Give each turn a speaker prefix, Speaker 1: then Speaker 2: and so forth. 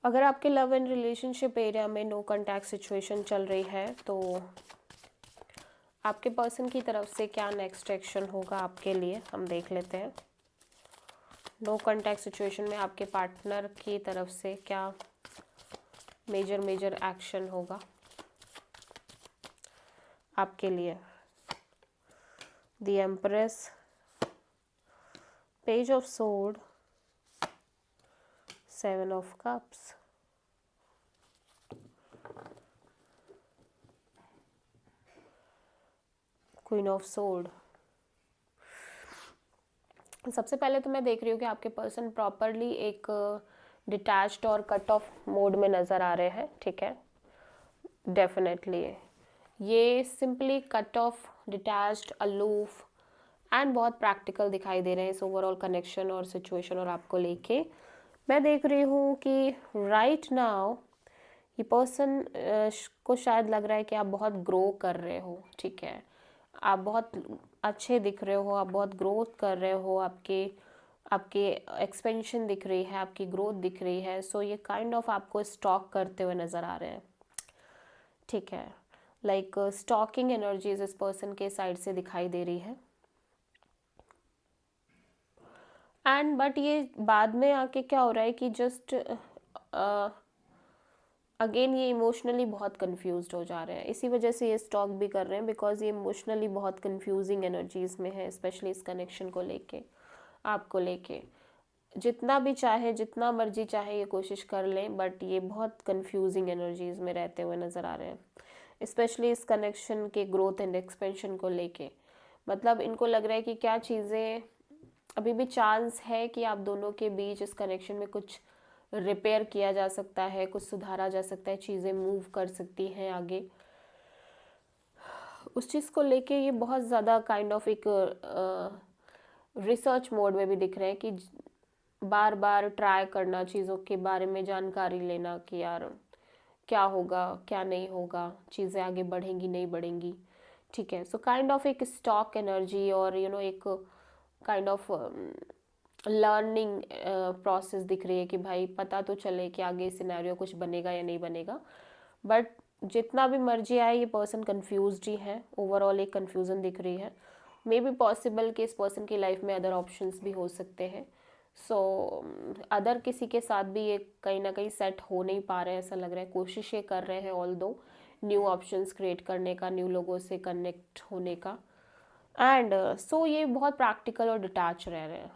Speaker 1: अगर आपके love and relationship area में नो कॉन्टैक्ट सिचुएशन चल रही है तो आपके पर्सन की तरफ से क्या नेक्स्ट एक्शन होगा आपके लिए, हम देख लेते हैं। नो कॉन्टैक्ट सिचुएशन में आपके पार्टनर की तरफ से क्या मेजर एक्शन होगा आपके लिए। The empress, page of sword, seven of cups, queen of sword. सबसे पहले तो मैं देख रही हूँ कि आपके पर्सन प्रॉपरली एक डिटैच्ड और कट ऑफ मोड में नज़र आ रहे हैं, ठीक है। डेफिनेटली ये simply cut off, detached, aloof and बहुत प्रैक्टिकल दिखाई दे रहे हैं इस ओवरऑल कनेक्शन और सिचुएशन और आपको लेके। मैं देख रही हूँ कि राइट नाउ ये पर्सन को शायद लग रहा है कि आप बहुत ग्रो कर रहे हो, ठीक है। आप बहुत अच्छे दिख रहे हो, आप बहुत ग्रोथ कर रहे हो, आपके एक्सपेंशन दिख रही है, आपकी ग्रोथ दिख रही है। सो ये काइंड ऑफ आपको स्टॉक करते हुए नज़र आ रहे हैं, ठीक है। लाइक स्टॉकिंग एनर्जीज इस पर्सन के साइड से दिखाई दे रही है। एंड बट ये बाद में आके क्या हो रहा है कि जस्ट अगेन ये इमोशनली बहुत कंफ्यूज्ड हो जा रहे हैं। इसी वजह से ये स्टॉक भी कर रहे हैं बिकॉज ये इमोशनली बहुत कंफ्यूजिंग एनर्जीज में है, स्पेशली इस कनेक्शन को लेके, आपको लेके। जितना भी चाहे, जितना मर्जी चाहे ये कोशिश कर लें, बट ये बहुत कंफ्यूजिंग एनर्जीज में रहते हुए नज़र आ रहे हैं, स्पेशली इस कनेक्शन के ग्रोथ एंड एक्सपेंशन को लेके। मतलब इनको लग रहा है कि क्या चीज़ें अभी भी चांस है कि आप दोनों के बीच इस कनेक्शन में कुछ रिपेयर किया जा सकता है, कुछ सुधारा जा सकता है, चीज़ें मूव कर सकती हैं आगे। उस चीज़ को लेके ये बहुत ज़्यादा काइंड ऑफ एक रिसर्च मोड में भी दिख रहे हैं कि बार बार ट्राई करना, चीज़ों के बारे में जानकारी लेना कि यार क्या होगा, क्या नहीं होगा, चीज़ें आगे बढ़ेंगी नहीं बढ़ेंगी, ठीक है। सो काइंड ऑफ एक स्टॉक एनर्जी और एक काइंड ऑफ लर्निंग प्रोसेस दिख रही है कि भाई पता तो चले कि आगे सिनेरियो कुछ बनेगा या नहीं बनेगा। बट जितना भी मर्जी आए, ये पर्सन कंफ्यूज्ड ही है, ओवरऑल एक कंफ्यूजन दिख रही है। मे बी पॉसिबल कि इस पर्सन की लाइफ में अदर ऑप्शंस भी हो सकते हैं। सो अदर किसी के साथ भी ये कहीं ना कहीं सेट हो नहीं पा रहे हैं, ऐसा लग रहा है। कोशिश ये कर रहे हैं ऑल दो न्यू ऑप्शंस क्रिएट करने का, न्यू लोगों से कनेक्ट होने का। एंड सो ये बहुत प्रैक्टिकल और डिटैच रह रहे हैं,